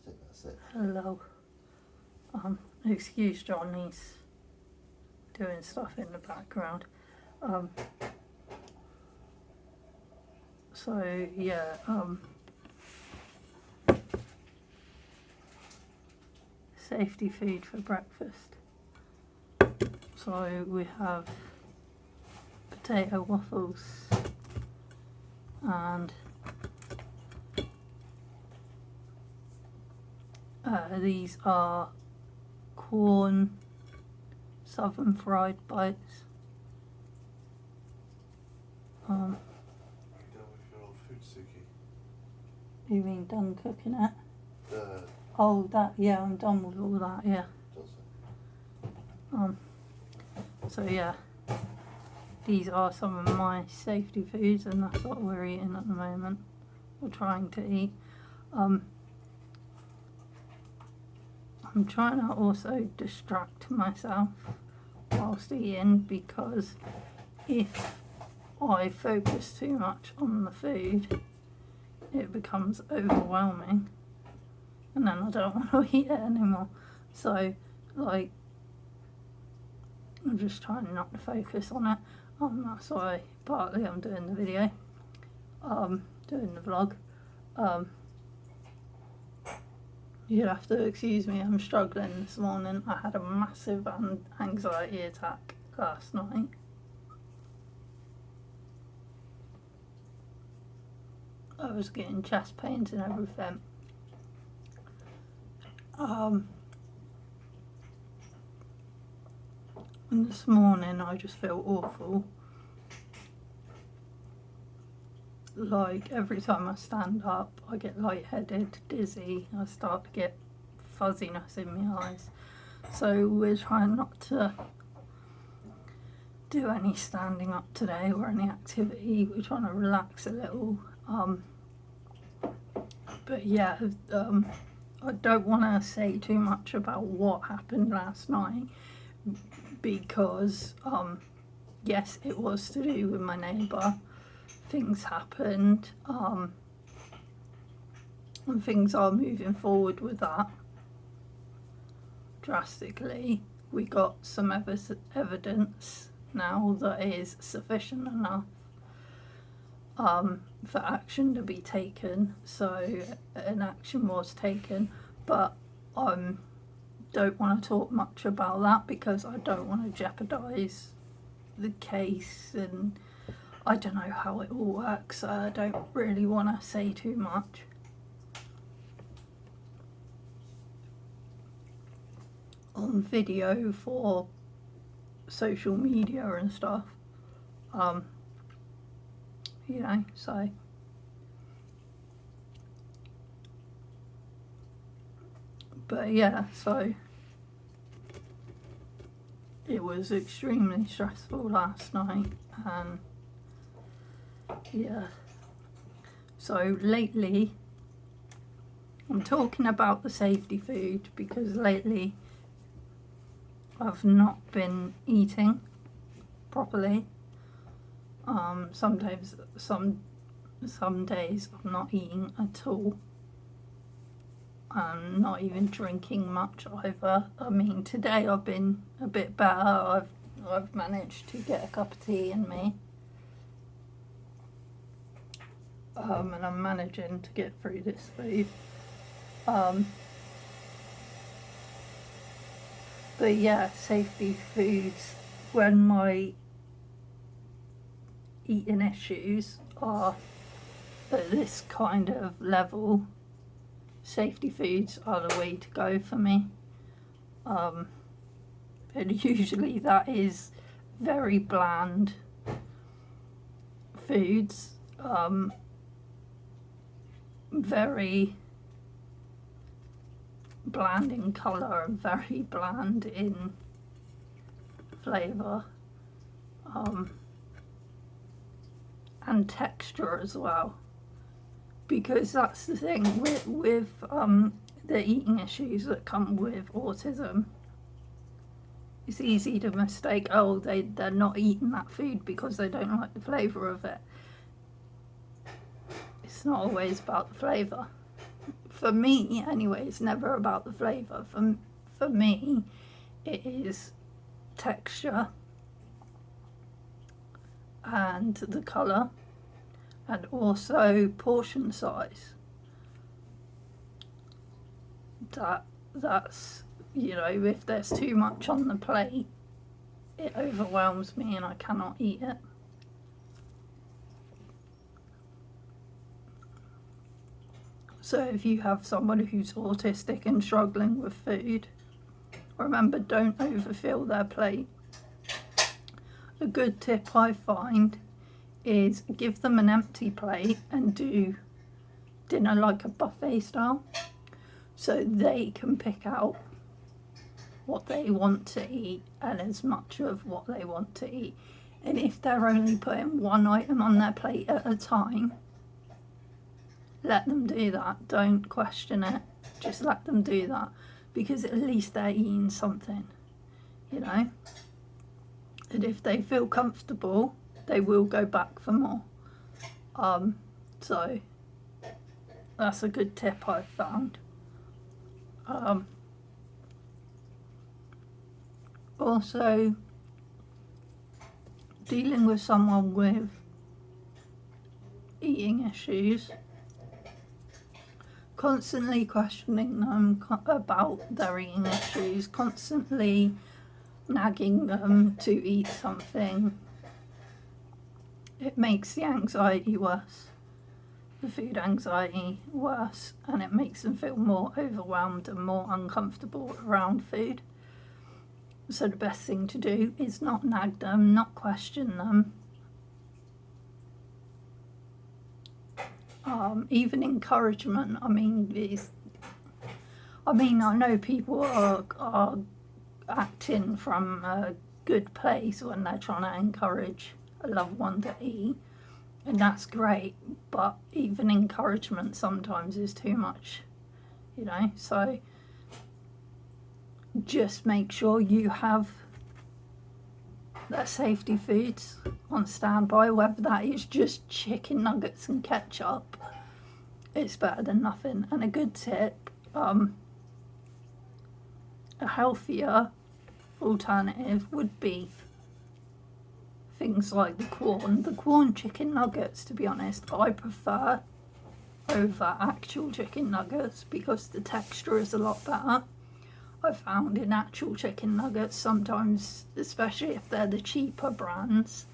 think that's it. Hello. Excuse Johnny's doing stuff in the background. So yeah, safety food for breakfast. So we have potato waffles and these are corn southern fried bites. You done with your old food, Suki? You mean done cooking it? The Oh, that, yeah, I'm done with all that, yeah. So yeah, these are some of my safety foods, and that's what we're eating at the moment. We're trying to eat. I'm trying to also distract myself whilst eating, because if I focus too much on the food, it becomes overwhelming, and then I don't want to eat it anymore. So, like, I'm just trying not to focus on it. That's why partly I'm doing the video, doing the vlog. You'll have to excuse me, I'm struggling this morning. I had a massive anxiety attack last night. I was getting chest pains and everything. And this morning I just feel awful. Like every time I stand up I get lightheaded, dizzy, I start to get fuzziness in my eyes. So we're trying not to do any standing up today or any activity. We're trying to relax a little. But yeah, I don't want to say too much about what happened last night, because yes, it was to do with my neighbour. Things happened, and things are moving forward with that drastically. We got some evidence now that is sufficient enough for action to be taken, so an action was taken, but don't want to talk much about that because I don't want to jeopardise the case, and I don't know how it all works, so I don't really want to say too much. On video for social media and stuff, you know, so but yeah, so it was extremely stressful last night, and yeah, so lately I'm talking about the safety food because lately I've not been eating properly. Sometimes some days I'm not eating at all. I'm not even drinking much either. I mean, today I've been a bit better. I've managed to get a cup of tea in me, and I'm managing to get through this food. But yeah, safety foods, when my eating issues are at this kind of level, safety foods are the way to go for me. And usually that is very bland foods, very bland in colour and very bland in flavour, and texture as well, because that's the thing with the eating issues that come with autism. It's easy to mistake, oh, they're not eating that food because they don't like the flavour of it. It's not always about the flavour. for me anyway, it's never about the flavour. For me, it is texture and the colour, and also portion size. That's, you know, if there's too much on the plate, it overwhelms me and I cannot eat it. So if you have somebody who's autistic and struggling with food, remember, don't overfill their plate. A good tip I find is give them an empty plate and do dinner like a buffet style, so they can pick out what they want to eat and as much of what they want to eat. And if they're only putting one item on their plate at a time, let them do that. Don't question it. Just let them do that, because at least they're eating something, you know. And if they feel comfortable, they will go back for more. So that's a good tip I've found. Also, dealing with someone with eating issues, constantly questioning them about their eating issues, constantly nagging them to eat something, it makes the anxiety worse, the food anxiety worse, and it makes them feel more overwhelmed and more uncomfortable around food. So the best thing to do is not nag them, not question them. Even encouragement. I know people are acting from a good place when they're trying to encourage a loved one to eat, and that's great, but even encouragement sometimes is too much, you know. So just make sure you have their safety foods on standby, whether that is just chicken nuggets and ketchup. It's better than nothing. And a good tip, a healthier alternative would be things like the corn chicken nuggets. To be honest, I prefer over actual chicken nuggets because the texture is a lot better. I found in actual chicken nuggets sometimes, especially if they're the cheaper brands,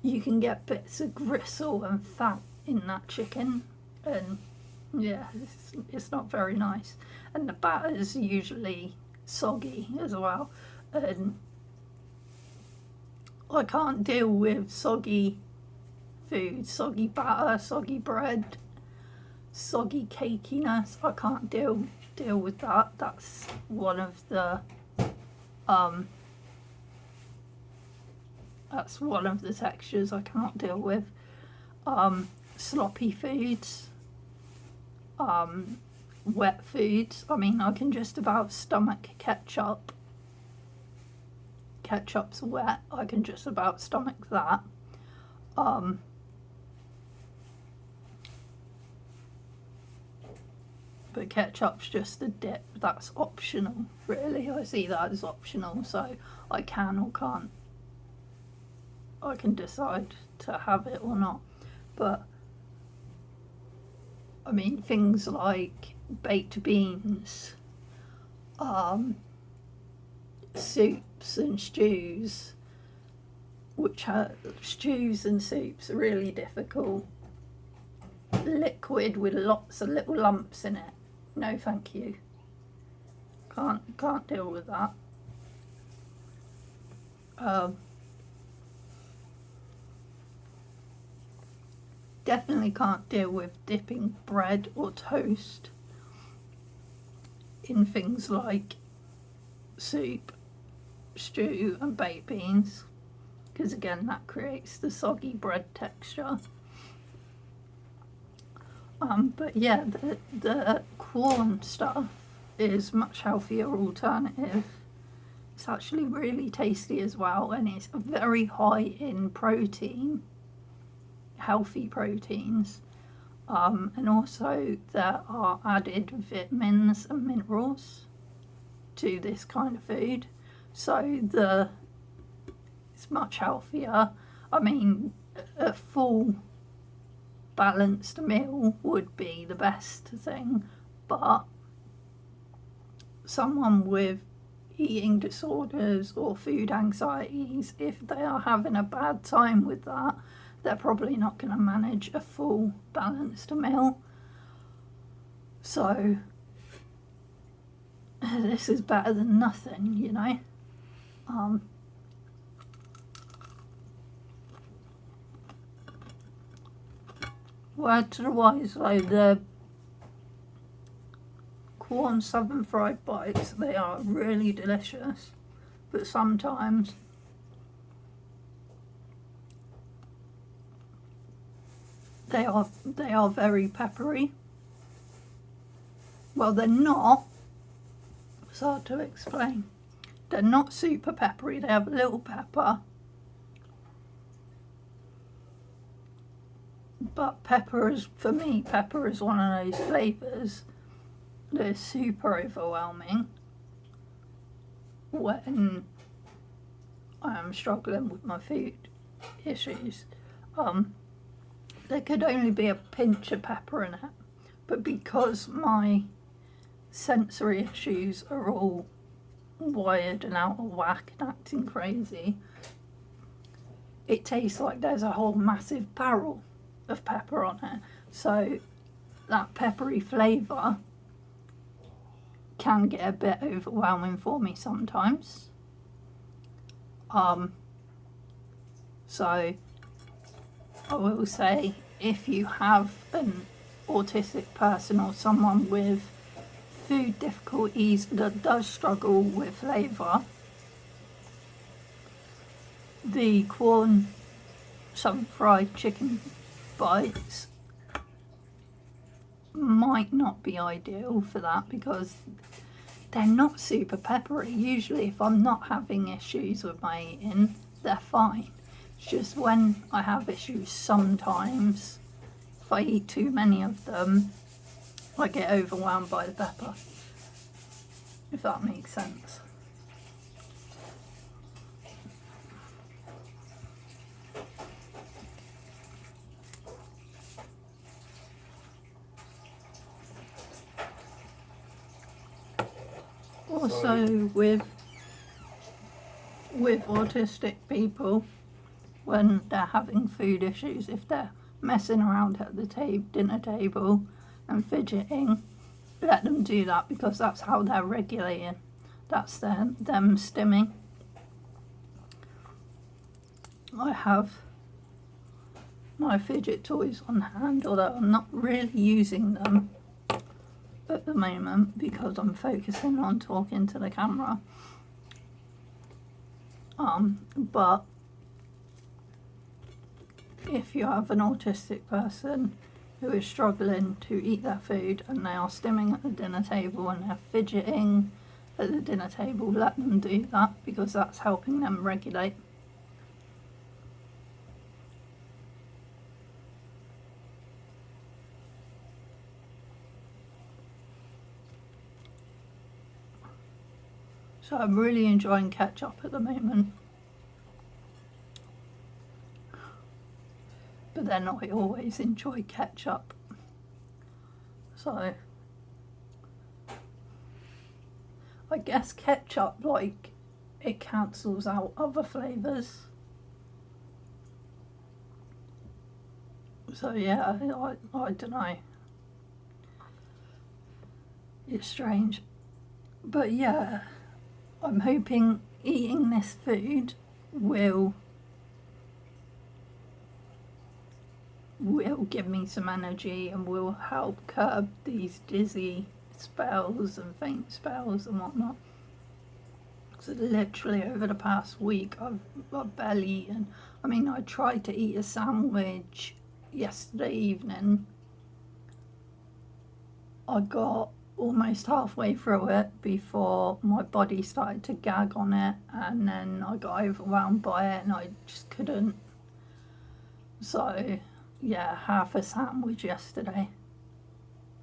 you can get bits of gristle and fat in that chicken, and yeah, it's not very nice. And the batter's usually soggy as well, and I can't deal with soggy food, soggy batter, soggy bread, soggy cakiness. I can't deal with that. That's one of the textures I can't deal with. Sloppy foods, wet foods. I mean, I can just about stomach ketchup. Ketchup's wet. I can just about stomach that. But ketchup's just a dip. That's optional, really. I see that as optional, so I can or can't. I can decide to have it or not. But I mean, things like baked beans, soups and stews, stews and soups are really difficult. Liquid with lots of little lumps in it. No, thank you. Can't deal with that. Definitely can't deal with dipping bread or toast in things like soup, stew and baked beans, because again that creates the soggy bread texture. But yeah, the corn stuff is much healthier alternative. It's actually really tasty as well, and it's very high in protein, healthy proteins. And also there are added vitamins and minerals to this kind of food, so it's much healthier. I mean, a full balanced meal would be the best thing, but someone with eating disorders or food anxieties, if they are having a bad time with that, they're probably not going to manage a full balanced meal. So this is better than nothing, you know. Word to the wise though, the corn southern fried bites, they are really delicious, but sometimes they are very peppery. Well, they're not. It's hard to explain. They're not super peppery. They have a little pepper, but pepper is, for me, pepper is one of those flavours that is super overwhelming when I am struggling with my food issues. There could only be a pinch of pepper in it, but because my sensory issues are all wired and out of whack and acting crazy, it tastes like there's a whole massive barrel of pepper on it. So that peppery flavour can get a bit overwhelming for me sometimes. So I will say, if you have an autistic person or someone with food difficulties that does struggle with flavour, the corn southern fried chicken bites might not be ideal for that, because they're not super peppery. Usually if I'm not having issues with my eating, they're fine. It's just when I have issues sometimes, if I eat too many of them, I get overwhelmed by the pepper, if that makes sense. Also with autistic people, when they're having food issues, if they're messing around at the dinner table and fidgeting, let them do that, because that's how they're regulating. That's them stimming. I have my fidget toys on hand, although I'm not really using them at the moment because I'm focusing on talking to the camera. But if you have an autistic person who is struggling to eat their food and they are stimming at the dinner table and they're fidgeting at the dinner table, let them do that, because that's helping them regulate. So I'm really enjoying ketchup at the moment. But then I always enjoy ketchup. So I guess ketchup, like, it cancels out other flavours. So yeah, I don't know. It's strange. But yeah, I'm hoping eating this food will give me some energy and will help curb these dizzy spells and faint spells and whatnot. So literally over the past week I've barely eaten. I mean, I tried to eat a sandwich yesterday evening. I got almost halfway through it before my body started to gag on it, and then I got overwhelmed by it and I just couldn't. So yeah, half a sandwich yesterday.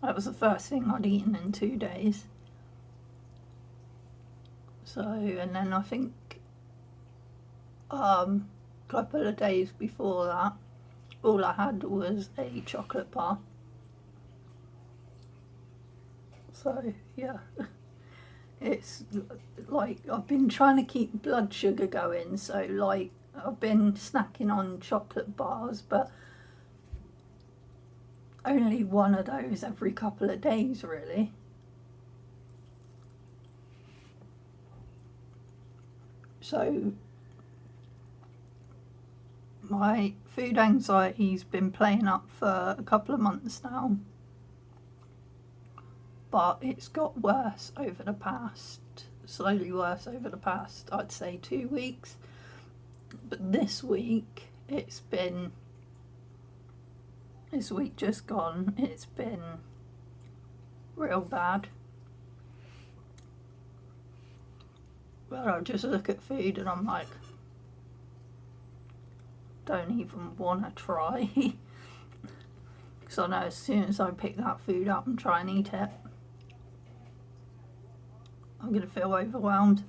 That was the first thing I'd eaten in 2 days. So, and then I think couple of days before that, all I had was a chocolate bar. So yeah, it's like I've been trying to keep blood sugar going, so like I've been snacking on chocolate bars, but only one of those every couple of days really. So my food anxiety's been playing up for a couple of months now, but it's got worse over the past, slowly worse over the past, I'd say 2 weeks. But this week just gone, it's been real bad. Well, I just look at food and I'm like, don't even want to try. Because I know as soon as I pick that food up and try and eat it, I'm going to feel overwhelmed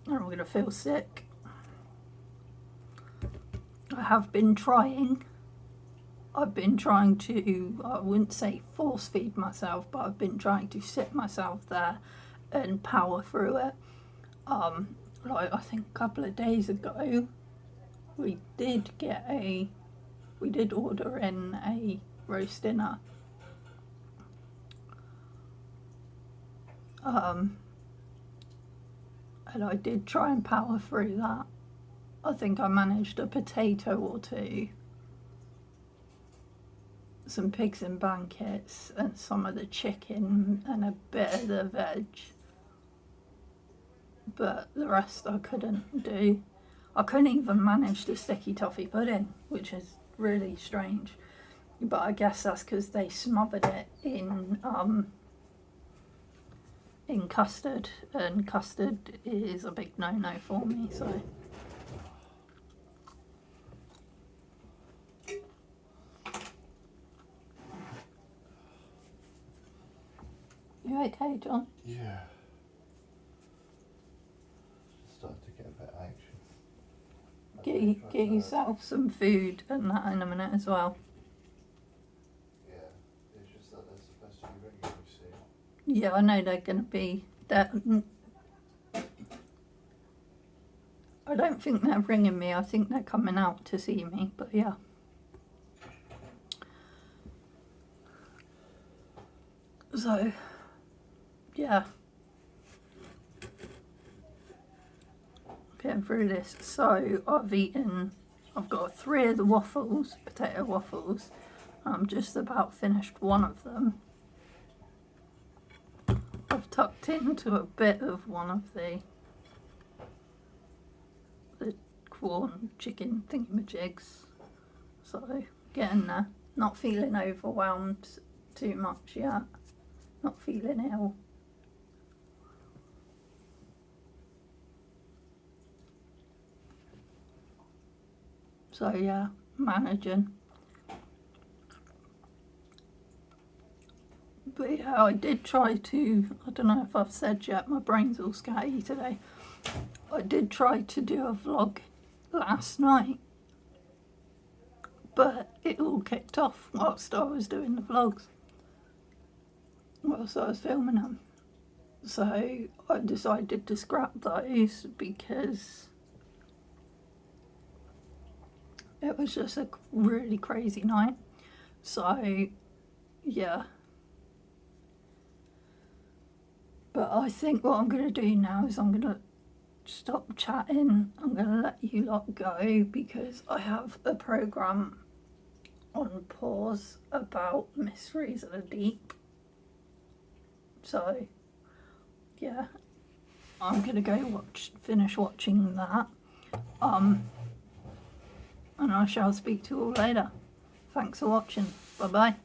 and I'm going to feel sick. I have been trying. I've been trying to, I wouldn't say force feed myself, but I've been trying to sit myself there and power through it. Like I think a couple of days ago, we did order in a roast dinner. And I did try and power through that. I think I managed a potato or two, some pigs in blankets, and some of the chicken and a bit of the veg. But the rest I couldn't do. I couldn't even manage the sticky toffee pudding, which is really strange. But I guess that's because they smothered it in custard, and custard is a big no-no for me, so. You okay, John? Yeah. Starting to get a bit anxious. Get yourself some food and that in a minute as well. Yeah, it's just that they're supposed to be regularly soon. Yeah, I know they're going to be. I don't think they're ringing me. I think they're coming out to see me. But yeah. So, yeah. Getting through this. So I've got 3 of the waffles, potato waffles. I'm just about finished one of them. I've tucked into a bit of one of the corn chicken thingamajigs. So getting there. Not feeling overwhelmed too much yet. Not feeling ill. So yeah, managing. But yeah, I did try to, I don't know if I've said yet, my brain's all scatty today. I did try to do a vlog last night, but it all kicked off whilst I was doing the vlogs, whilst I was filming them. So I decided to scrap those because it was just a really crazy night. So yeah. But I think what I'm going to do now is I'm going to stop chatting. I'm going to let you lot go because I have a programme on pause about Mysteries of the Deep. So, yeah, I'm going to go finish watching that. And I shall speak to you all later. Thanks for watching. Bye-bye.